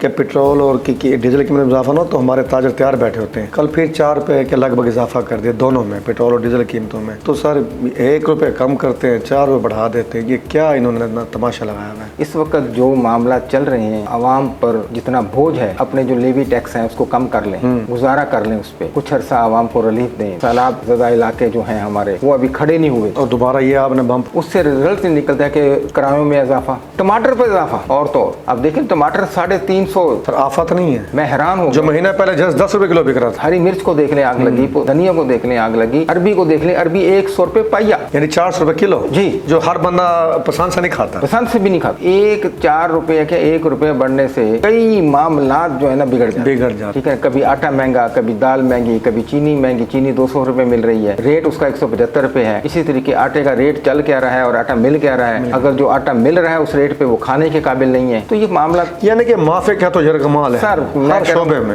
कि पेट्रोल और की डीजल कीमत में इजाफा ना हो तो हमारे ताजर तैयार बैठे होते हैं। कल फिर 4 रुपये के लगभग इजाफा कर दिया दोनों में, पेट्रोल और डीजल कीमतों में। तो सर 1 रुपये कम करते हैं, 4 रुपये बढ़ा देते हैं, ये क्या इन्होंने इतना तमाशा लगाया हुआ है? इस वक्त जो मामला चल रहे हैं, आवाम पर जितना बोझ है, अपने जो लेवी टैक्स है उसको कम कर लें, गुजारा कर लें, उस पर कुछ अर्सा आवाम को रिलीफ दें। सैलाब ज़दा इलाके जो हैं हमारे, वो अभी खड़े नहीं हुए और दोबारा ये आपने बम, उससे रिजल्ट नहीं निकलता है कि किरायों में इजाफा, टमाटर पर इजाफा। और तो अब देखें टमाटर 350। सर आफत नहीं है? मैं हैरान हूँ। जो महीना पहले 10 रुपए किलो बिक रहा था। हरी मिर्च को देख लें आग लगी, धनिया को देख लें आग लगी, अरबी को देख लें, अरबी 100 रुपए पाइया, यानी 400 रुपए किलो जी, जो हर बंदा पसंद से नहीं खाता, पसंद से भी नहीं खाता। 4 रुपए के 1 रुपए बढ़ने से कई मामला जो है ना बिगड़ जाते। ठीक है, कभी आटा महंगा, कभी दाल महंगी, कभी चीनी महंगी। चीनी 200 रुपए मिल रही है, रेट उसका 175 रुपए है। इसी तरीके आटे का रेट चल क्या रहा है और आटा मिल क्या रहा है। अगर जो आटा मिल रहा है उस रेट पे वो खाने के काबिल नहीं है, तो ये मामला यानी कि माफिक है तो यरगमाल है सर हर शोबे में।